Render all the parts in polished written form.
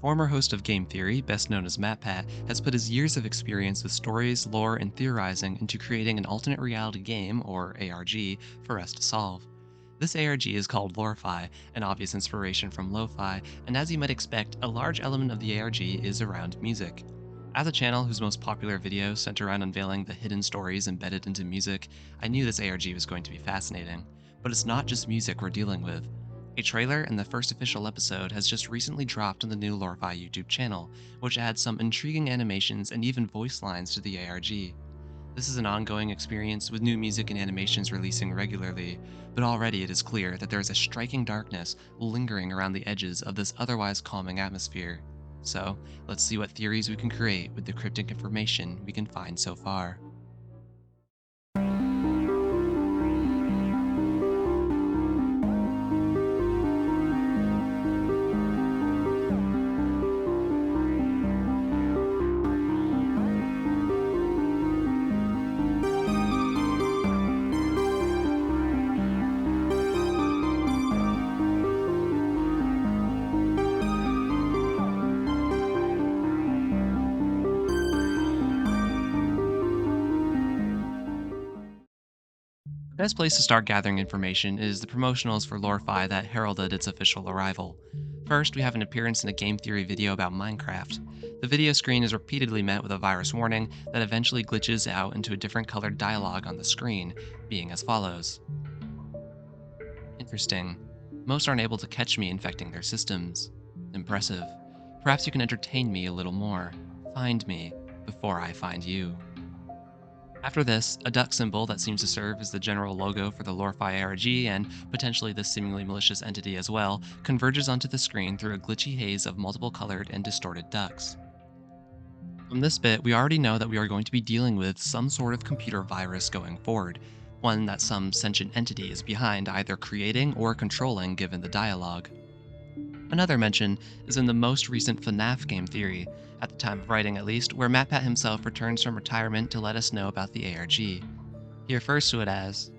Former host of GameTheory, best known as MatPat, has put his years of experience with stories, lore, and theorizing into creating an alternate reality game, or ARG, for us to solve. This ARG is called LoreFi, an obvious inspiration from lo-fi, and as you might expect, a large element of the ARG is around music. As a channel whose most popular videos center around unveiling the hidden stories embedded into music, I knew this ARG was going to be fascinating. But it's not just music we're dealing with. A trailer and the first official episode has just recently dropped on the new LoreFi YouTube channel, which adds some intriguing animations and even voice lines to the ARG. This is an ongoing experience with new music and animations releasing regularly, but already it is clear that there is a striking darkness lingering around the edges of this otherwise calming atmosphere. So, let's see what theories we can create with the cryptic information we can find so far. The best place to start gathering information is the promotionals for LoreFi that heralded its official arrival. First, we have an appearance in a game theory video about Minecraft. The video screen is repeatedly met with a virus warning that eventually glitches out into a different colored dialogue on the screen, being as follows. Interesting. Most aren't able to catch me infecting their systems. Impressive. Perhaps you can entertain me a little more. Find me before I find you. After this, a duck symbol that seems to serve as the general logo for the LoreFi ARG and potentially this seemingly malicious entity as well, converges onto the screen through a glitchy haze of multiple colored and distorted ducks. From this bit, we already know that we are going to be dealing with some sort of computer virus going forward, one that some sentient entity is behind either creating or controlling given the dialogue. Another mention is in the most recent FNAF game theory, at the time of writing at least, where MatPat himself returns from retirement to let us know about the ARG. He refers to it as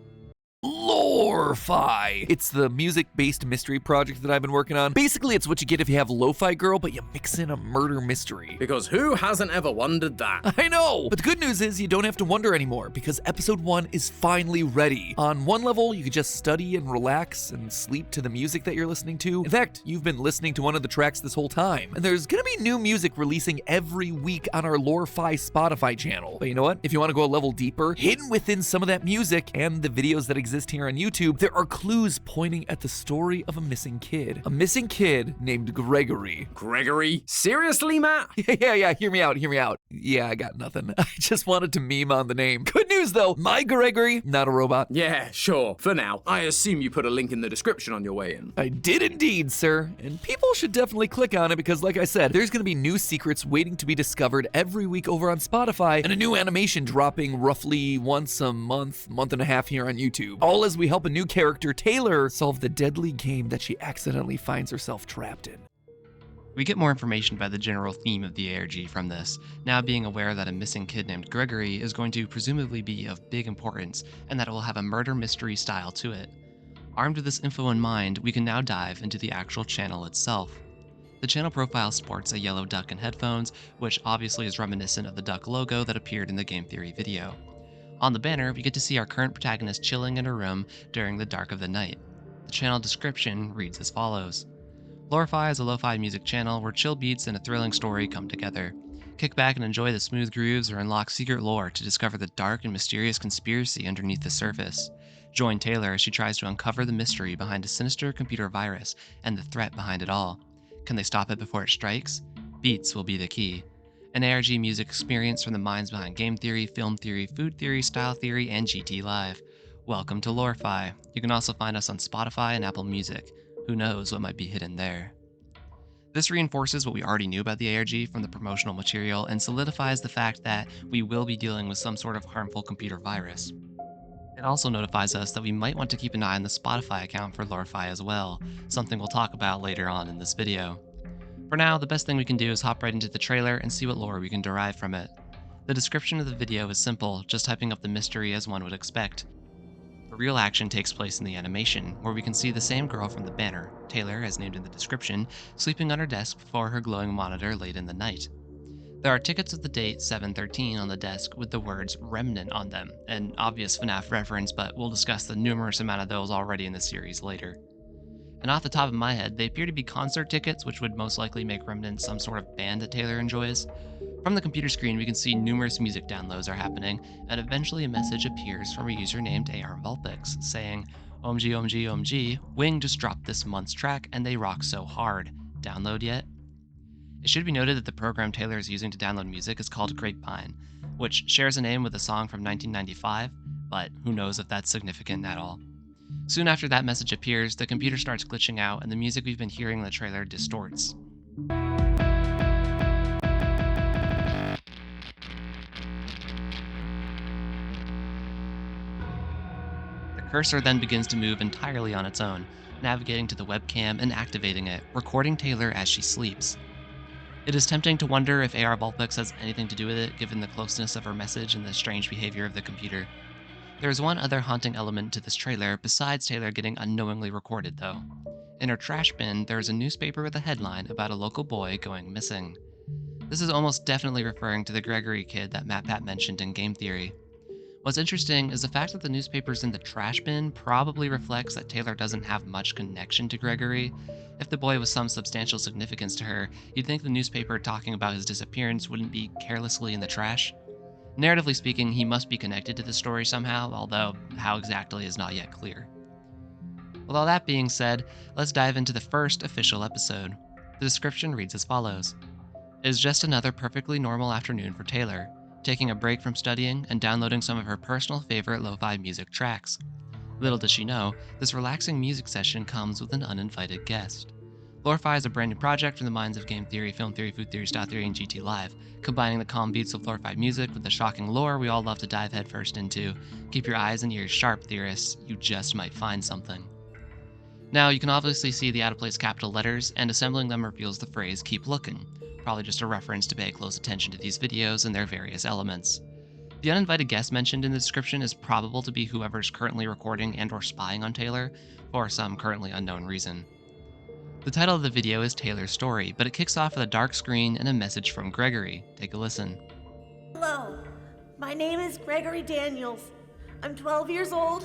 LoreFi. It's the music-based mystery project that I've been working on. Basically, it's what you get if you have Lo-Fi Girl, but you mix in a murder mystery. Because who hasn't ever wondered that? I know! But the good news is you don't have to wonder anymore, because episode 1 is finally ready. On one level, you can just study and relax and sleep to the music that you're listening to. In fact, you've been listening to one of the tracks this whole time. And there's gonna be new music releasing every week on our LoreFi Spotify channel. But you know what? If you want to go a level deeper, hidden within some of that music and the videos that exist here on YouTube, there are clues pointing at the story of a missing kid. A missing kid named Gregory. Gregory? Seriously, Matt? Yeah, hear me out. Yeah, I got nothing. I just wanted to meme on the name. Good news though, my Gregory, not a robot. Yeah, sure, for now. I assume you put a link in the description on your way in. I did indeed, sir. And people should definitely click on it because like I said, there's gonna be new secrets waiting to be discovered every week over on Spotify and a new animation dropping roughly once a month and a half here on YouTube. All as we help a new character, Taylor, solve the deadly game that she accidentally finds herself trapped in. We get more information about the general theme of the ARG from this, now being aware that a missing kid named Gregory is going to presumably be of big importance, and that it will have a murder mystery style to it. Armed with this info in mind, we can now dive into the actual channel itself. The channel profile sports a yellow duck and headphones, which obviously is reminiscent of the duck logo that appeared in the game theory video. On the banner, we get to see our current protagonist chilling in a room during the dark of the night. The channel description reads as follows. LoreFi is a lo-fi music channel where chill beats and a thrilling story come together. Kick back and enjoy the smooth grooves or unlock secret lore to discover the dark and mysterious conspiracy underneath the surface. Join Taylor as she tries to uncover the mystery behind a sinister computer virus and the threat behind it all. Can they stop it before it strikes? Beats will be the key. An ARG music experience from the minds behind game theory, film theory, food theory, style theory, and GT Live. Welcome to LoreFi. You can also find us on Spotify and Apple Music. Who knows what might be hidden there. This reinforces what we already knew about the ARG from the promotional material and solidifies the fact that we will be dealing with some sort of harmful computer virus. It also notifies us that we might want to keep an eye on the Spotify account for LoreFi as well, something we'll talk about later on in this video. For now, the best thing we can do is hop right into the trailer and see what lore we can derive from it. The description of the video is simple, just typing up the mystery as one would expect. For real action takes place in the animation, where we can see the same girl from the banner, Taylor as named in the description, sleeping on her desk before her glowing monitor late in the night. There are tickets with the date 7/13 on the desk with the words Remnant on them, an obvious FNAF reference, but we'll discuss the numerous amount of those already in the series later. And off the top of my head, they appear to be concert tickets, which would most likely make Remnant some sort of band that Taylor enjoys. From the computer screen, we can see numerous music downloads are happening, and eventually a message appears from a user named AR saying, OMG, OMG, OMG, Wing just dropped this month's track and they rock so hard. Download yet? It should be noted that the program Taylor is using to download music is called Grapevine, which shares a name with a song from 1995, but who knows if that's significant at all. Soon after that message appears, the computer starts glitching out and the music we've been hearing in the trailer distorts. The cursor then begins to move entirely on its own, navigating to the webcam and activating it, recording Taylor as she sleeps. It is tempting to wonder if AR Vulpix has anything to do with it, given the closeness of her message and the strange behavior of the computer. There is one other haunting element to this trailer besides Taylor getting unknowingly recorded, though. In her trash bin, there is a newspaper with a headline about a local boy going missing. This is almost definitely referring to the Gregory kid that MatPat mentioned in Game Theory. What's interesting is the fact that the newspaper's in the trash bin probably reflects that Taylor doesn't have much connection to Gregory. If the boy was some substantial significance to her, you'd think the newspaper talking about his disappearance wouldn't be carelessly in the trash. Narratively speaking, he must be connected to the story somehow, although how exactly is not yet clear. With all that being said, let's dive into the first official episode. The description reads as follows. It is just another perfectly normal afternoon for Taylor, taking a break from studying and downloading some of her personal favorite lo-fi music tracks. Little does she know, this relaxing music session comes with an uninvited guest. LoreFi is a brand new project from the minds of Game Theory, Film Theory, Food Theory, Style Theory, and GT Live, combining the calm beats of LoreFi music with the shocking lore we all love to dive headfirst into. Keep your eyes and ears sharp, theorists, you just might find something. Now, you can obviously see the out-of-place capital letters, and assembling them reveals the phrase, keep looking, probably just a reference to pay close attention to these videos and their various elements. The uninvited guest mentioned in the description is probable to be whoever's currently recording and or spying on Taylor, for some currently unknown reason. The title of the video is Taylor's Story, but it kicks off with a dark screen and a message from Gregory. Take a listen. Hello, my name is Gregory Daniels. I'm 12 years old.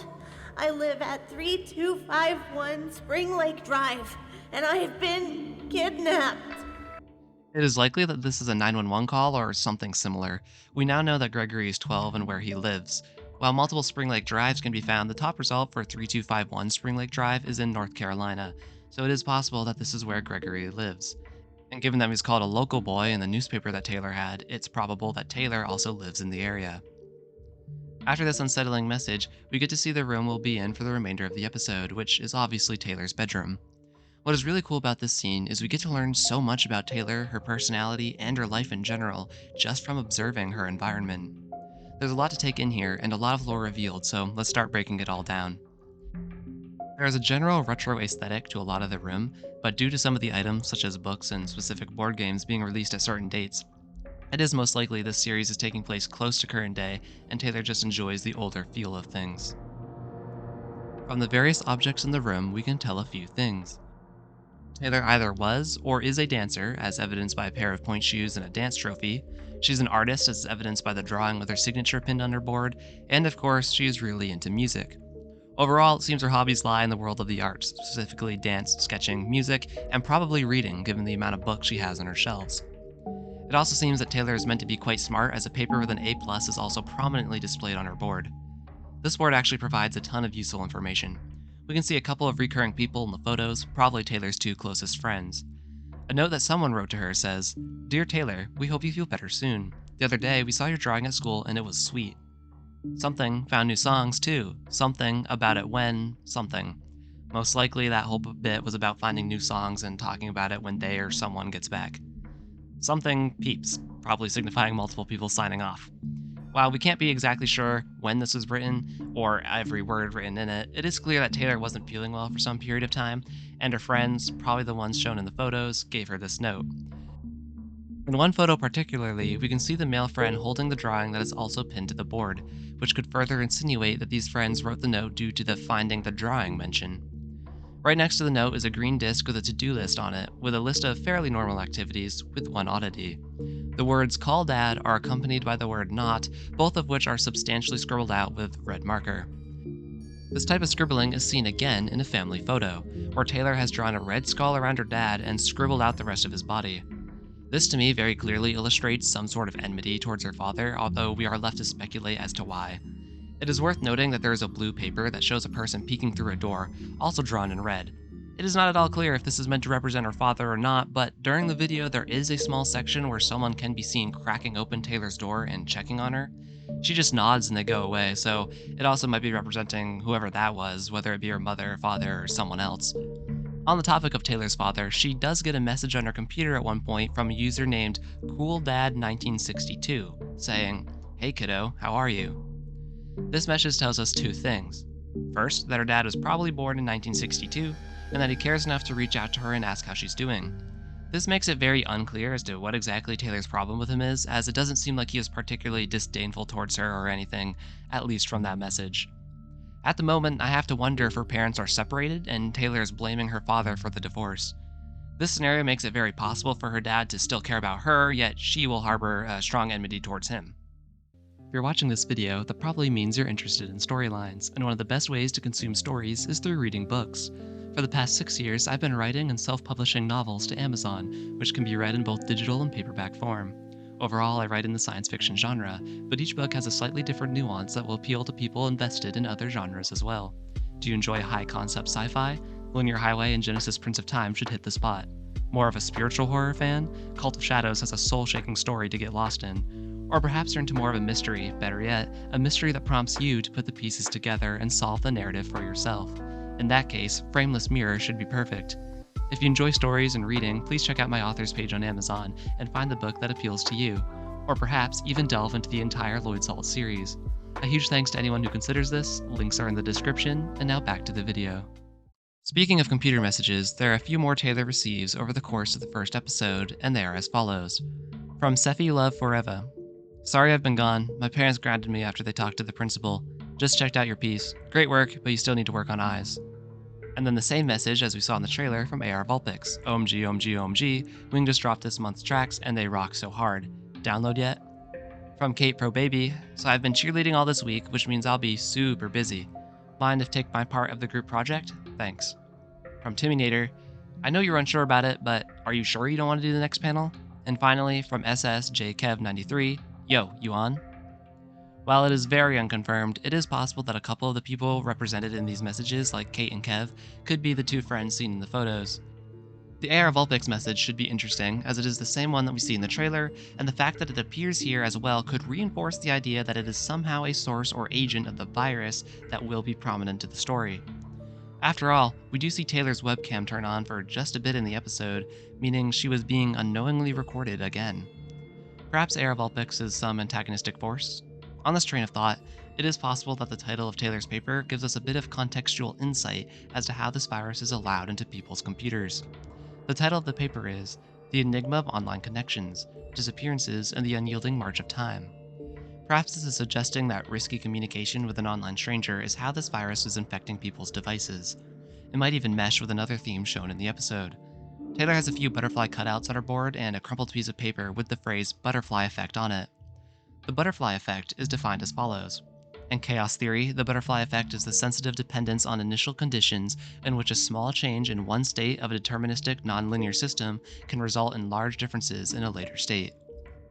I live at 3251 Spring Lake Drive, and I have been kidnapped. It is likely that this is a 911 call or something similar. We now know that Gregory is 12 and where he lives. While multiple Spring Lake Drives can be found, the top result for 3251 Spring Lake Drive is in North Carolina, so it is possible that this is where Gregory lives. And given that he's called a local boy in the newspaper that Taylor had, it's probable that Taylor also lives in the area. After this unsettling message, we get to see the room we'll be in for the remainder of the episode, which is obviously Taylor's bedroom. What is really cool about this scene is we get to learn so much about Taylor, her personality, and her life in general, just from observing her environment. There's a lot to take in here, and a lot of lore revealed, so let's start breaking it all down. There is a general retro aesthetic to a lot of the room, but due to some of the items, such as books and specific board games being released at certain dates, it is most likely this series is taking place close to current day, and Taylor just enjoys the older feel of things. From the various objects in the room, we can tell a few things. Taylor either was or is a dancer, as evidenced by a pair of point shoes and a dance trophy. She's an artist, as evidenced by the drawing with her signature pinned on her board, and of course, she is really into music. Overall, it seems her hobbies lie in the world of the arts, specifically dance, sketching, music, and probably reading, given the amount of books she has on her shelves. It also seems that Taylor is meant to be quite smart, as a paper with an A+ is also prominently displayed on her board. This board actually provides a ton of useful information. We can see a couple of recurring people in the photos, probably Taylor's two closest friends. A note that someone wrote to her says, "Dear Taylor, we hope you feel better soon. The other day, we saw your drawing at school and it was sweet. Something found new songs too. Something about it when something. Most likely that whole bit was about finding new songs and talking about it when they or someone gets back. Something peeps, probably signifying multiple people signing off." While we can't be exactly sure when this was written, or every word written in it, it is clear that Taylor wasn't feeling well for some period of time, and her friends, probably the ones shown in the photos, gave her this note. In one photo particularly, we can see the male friend holding the drawing that is also pinned to the board, which could further insinuate that these friends wrote the note due to the finding the drawing mention. Right next to the note is a green disc with a to-do list on it, with a list of fairly normal activities, with one oddity. The words call dad are accompanied by the word not, both of which are substantially scribbled out with red marker. This type of scribbling is seen again in a family photo, where Taylor has drawn a red skull around her dad and scribbled out the rest of his body. This to me very clearly illustrates some sort of enmity towards her father, although we are left to speculate as to why. It is worth noting that there is a blue paper that shows a person peeking through a door, also drawn in red. It is not at all clear if this is meant to represent her father or not, but during the video there is a small section where someone can be seen cracking open Taylor's door and checking on her. She just nods and they go away, so it also might be representing whoever that was, whether it be her mother, father, or someone else. On the topic of Taylor's father, she does get a message on her computer at one point from a user named CoolDad1962, saying, "Hey kiddo, how are you?" This message tells us two things. First, that her dad was probably born in 1962, and that he cares enough to reach out to her and ask how she's doing. This makes it very unclear as to what exactly Taylor's problem with him is, as it doesn't seem like he is particularly disdainful towards her or anything, at least from that message. At the moment, I have to wonder if her parents are separated and Taylor is blaming her father for the divorce. This scenario makes it very possible for her dad to still care about her, yet she will harbor a strong enmity towards him. If you're watching this video, that probably means you're interested in storylines, and one of the best ways to consume stories is through reading books. For the past 6 years, I've been writing and self-publishing novels to Amazon, which can be read in both digital and paperback form. Overall, I write in the science fiction genre, but each book has a slightly different nuance that will appeal to people invested in other genres as well. Do you enjoy high-concept sci-fi? Linear Highway and Genesis Prince of Time should hit the spot. More of a spiritual horror fan? Cult of Shadows has a soul-shaking story to get lost in. Or perhaps you're into more of a mystery, better yet, a mystery that prompts you to put the pieces together and solve the narrative for yourself. In that case, Frameless Mirror should be perfect. If you enjoy stories and reading, please check out my author's page on Amazon and find the book that appeals to you, or perhaps even delve into the entire Lloyd's Vault series. A huge thanks to anyone who considers this, links are in the description, and now back to the video. Speaking of computer messages, there are a few more Taylor receives over the course of the first episode, and they are as follows. From Sephi Love Forever. Sorry I've been gone. My parents grounded me after they talked to the principal. Just checked out your piece. Great work, but you still need to work on eyes. And then the same message as we saw in the trailer from AR Vulpix. OMG, OMG, OMG. Wing just dropped this month's tracks and they rock so hard. Download yet? From Kate Pro Baby. So I've been cheerleading all this week, which means I'll be super busy. Mind if take my part of the group project? Thanks. From Timinator. I know you're unsure about it, but are you sure you don't want to do the next panel? And finally, from SSJKev93. Yo, you on? While it is very unconfirmed, it is possible that a couple of the people represented in these messages, like Kate and Kev, could be the two friends seen in the photos. The AR Vulpix message should be interesting, as it is the same one that we see in the trailer, and the fact that it appears here as well could reinforce the idea that it is somehow a source or agent of the virus that will be prominent to the story. After all, we do see Taylor's webcam turn on for just a bit in the episode, meaning she was being unknowingly recorded again. Perhaps AR Vulpix is some antagonistic force? On this train of thought, it is possible that the title of Taylor's paper gives us a bit of contextual insight as to how this virus is allowed into people's computers. The title of the paper is The Enigma of Online Connections, Disappearances, and the Unyielding March of Time. Perhaps this is suggesting that risky communication with an online stranger is how this virus is infecting people's devices. It might even mesh with another theme shown in the episode. Taylor has a few butterfly cutouts on her board and a crumpled piece of paper with the phrase butterfly effect on it. The butterfly effect is defined as follows. In chaos theory, the butterfly effect is the sensitive dependence on initial conditions in which a small change in one state of a deterministic nonlinear system can result in large differences in a later state.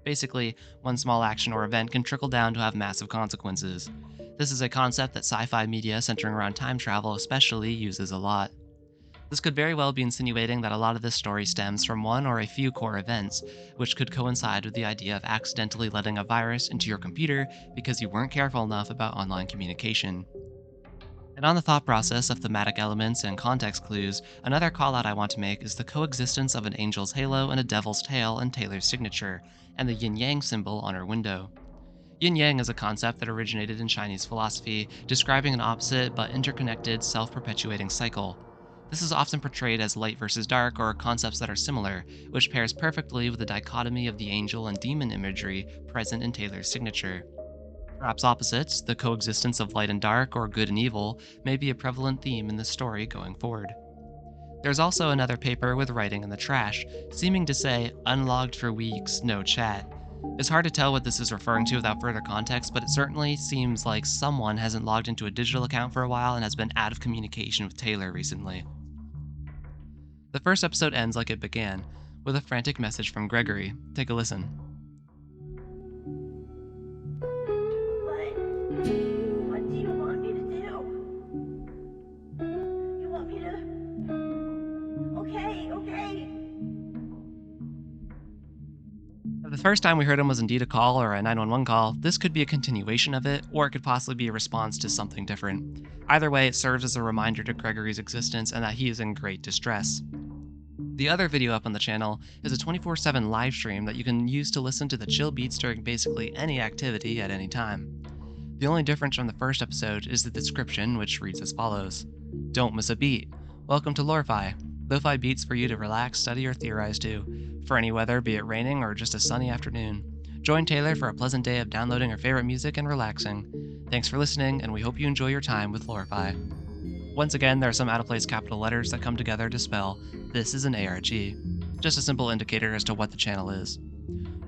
Basically, one small action or event can trickle down to have massive consequences. This is a concept that sci-fi media centering around time travel especially uses a lot. This could very well be insinuating that a lot of this story stems from one or a few core events, which could coincide with the idea of accidentally letting a virus into your computer because you weren't careful enough about online communication. And on the thought process of thematic elements and context clues, another call out I want to make is the coexistence of an angel's halo and a devil's tail in Taylor's signature, and the yin-yang symbol on her window. Yin-yang is a concept that originated in Chinese philosophy, describing an opposite but interconnected self-perpetuating cycle. This is often portrayed as light versus dark or concepts that are similar, which pairs perfectly with the dichotomy of the angel and demon imagery present in Taylor's signature. Perhaps opposites, the coexistence of light and dark or good and evil, may be a prevalent theme in the story going forward. There's also another paper with writing in the trash, seeming to say, unlogged for weeks, no chat. It's hard to tell what this is referring to without further context, but it certainly seems like someone hasn't logged into a digital account for a while and has been out of communication with Taylor recently. The first episode ends like it began, with a frantic message from Gregory. Take a listen. What do you want me to do? You want me to... Okay. If the first time we heard him was indeed a call or a 911 call, this could be a continuation of it, or it could possibly be a response to something different. Either way, it serves as a reminder to Gregory's existence and that he is in great distress. The other video up on the channel is a 24/7 live stream that you can use to listen to the chill beats during basically any activity at any time. The only difference from the first episode is the description, which reads as follows. Don't miss a beat. Welcome to LoreFi. Lo-fi beats for you to relax, study, or theorize to. For any weather, be it raining or just a sunny afternoon. Join Taylor for a pleasant day of downloading her favorite music and relaxing. Thanks for listening, and we hope you enjoy your time with LoreFi. Once again, there are some out-of-place capital letters that come together to spell, this is an ARG. Just a simple indicator as to what the channel is.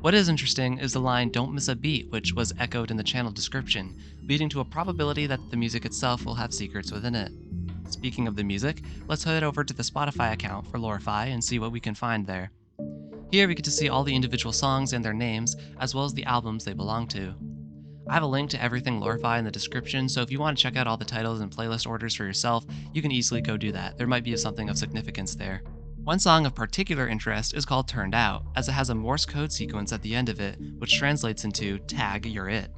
What is interesting is the line don't miss a beat, which was echoed in the channel description, leading to a probability that the music itself will have secrets within it. Speaking of the music, let's head over to the Spotify account for LoreFi and see what we can find there. Here we get to see all the individual songs and their names, as well as the albums they belong to. I have a link to everything LoreFi in the description, so if you want to check out all the titles and playlist orders for yourself, you can easily go do that. There might be something of significance there. One song of particular interest is called Turned Out, as it has a Morse code sequence at the end of it, which translates into tag you're it.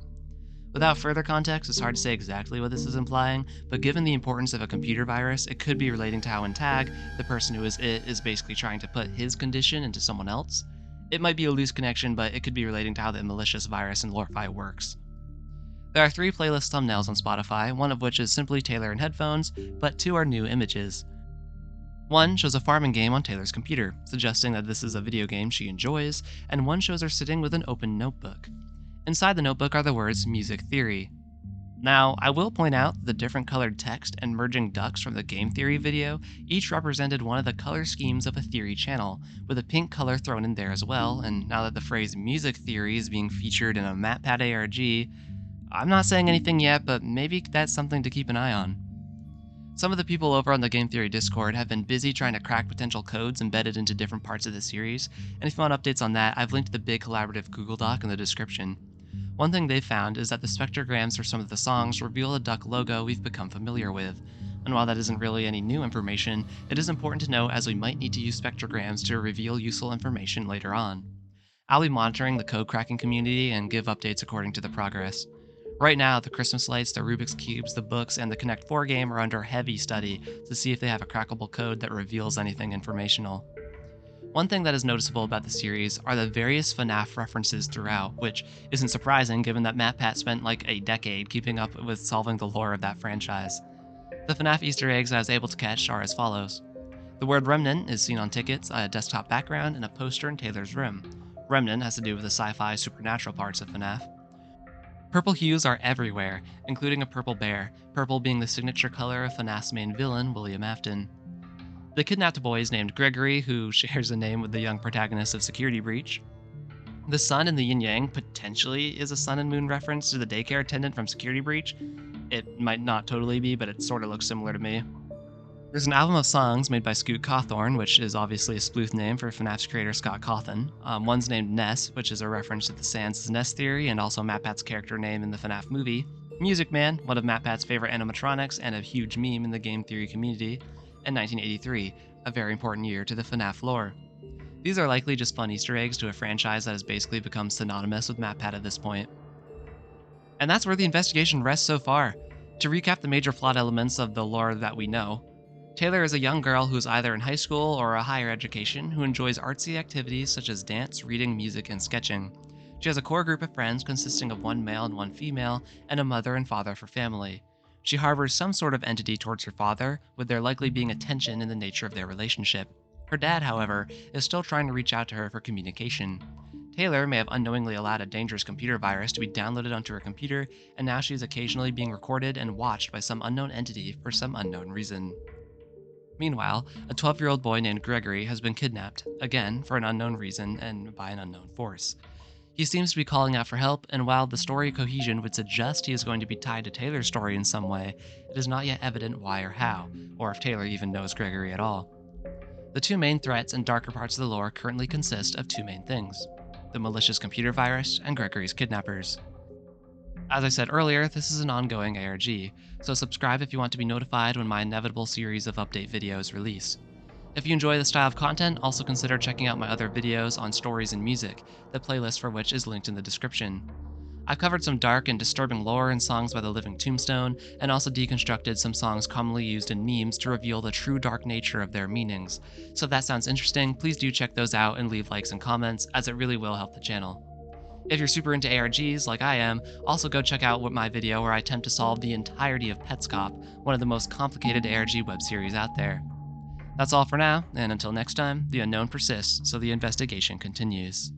Without further context, it's hard to say exactly what this is implying, but given the importance of a computer virus, it could be relating to how in tag, the person who is it is basically trying to put his condition into someone else. It might be a loose connection, but it could be relating to how the malicious virus in LoreFi works. There are 3 playlist thumbnails on Spotify, one of which is simply Taylor in headphones, but 2 are new images. One shows a farming game on Taylor's computer, suggesting that this is a video game she enjoys, and one shows her sitting with an open notebook. Inside the notebook are the words Music Theory. Now, I will point out that the different colored text and merging ducks from the GameTheory video each represented one of the color schemes of a theory channel, with a pink color thrown in there as well, and now that the phrase Music Theory is being featured in a MatPat ARG, I'm not saying anything yet, but maybe that's something to keep an eye on. Some of the people over on the GameTheory Discord have been busy trying to crack potential codes embedded into different parts of the series, and if you want updates on that, I've linked the big collaborative Google Doc in the description. One thing they've found is that the spectrograms for some of the songs reveal a duck logo we've become familiar with, and while that isn't really any new information, it is important to know as we might need to use spectrograms to reveal useful information later on. I'll be monitoring the code cracking community and give updates according to the progress. Right now, the Christmas lights, the Rubik's Cubes, the books, and the Connect 4 game are under heavy study to see if they have a crackable code that reveals anything informational. One thing that is noticeable about the series are the various FNAF references throughout, which isn't surprising given that MatPat spent like a decade keeping up with solving the lore of that franchise. The FNAF Easter eggs I was able to catch are as follows. The word Remnant is seen on tickets, a desktop background, and a poster in Taylor's room. Remnant has to do with the sci-fi supernatural parts of FNAF. Purple hues are everywhere, including a purple bear, purple being the signature color of FNAF's main villain, William Afton. The kidnapped boy is named Gregory, who shares a name with the young protagonist of Security Breach. The sun in the yin yang potentially is a sun and moon reference to the daycare attendant from Security Breach. It might not totally be, but it sort of looks similar to me. There's an album of songs made by Scoot Cawthorn, which is obviously a spoof name for FNAF's creator Scott Cawthon. One's named Ness, which is a reference to the Sans' Ness theory and also MatPat's character name in the FNAF movie. Music Man, one of MatPat's favorite animatronics and a huge meme in the game theory community. And 1983, a very important year to the FNAF lore. These are likely just fun Easter eggs to a franchise that has basically become synonymous with MatPat at this point. And that's where the investigation rests so far. To recap the major plot elements of the lore that we know, Taylor is a young girl who is either in high school or a higher education who enjoys artsy activities such as dance, reading, music, and sketching. She has a core group of friends consisting of one male and one female, and a mother and father for family. She harbors some sort of entity towards her father, with there likely being a tension in the nature of their relationship. Her dad, however, is still trying to reach out to her for communication. Taylor may have unknowingly allowed a dangerous computer virus to be downloaded onto her computer, and now she is occasionally being recorded and watched by some unknown entity for some unknown reason. Meanwhile, a 12-year-old boy named Gregory has been kidnapped, again for an unknown reason and by an unknown force. He seems to be calling out for help, and while the story cohesion would suggest he is going to be tied to Taylor's story in some way, it is not yet evident why or how, or if Taylor even knows Gregory at all. The two main threats and darker parts of the lore currently consist of two main things: the malicious computer virus and Gregory's kidnappers. As I said earlier, this is an ongoing ARG, so subscribe if you want to be notified when my inevitable series of update videos release. If you enjoy this style of content, also consider checking out my other videos on stories and music, the playlist for which is linked in the description. I've covered some dark and disturbing lore in songs by the Living Tombstone, and also deconstructed some songs commonly used in memes to reveal the true dark nature of their meanings. So if that sounds interesting, please do check those out and leave likes and comments, as it really will help the channel. If you're super into ARGs, like I am, also go check out my video where I attempt to solve the entirety of Petscop, one of the most complicated ARG web series out there. That's all for now, and until next time, the unknown persists, so the investigation continues.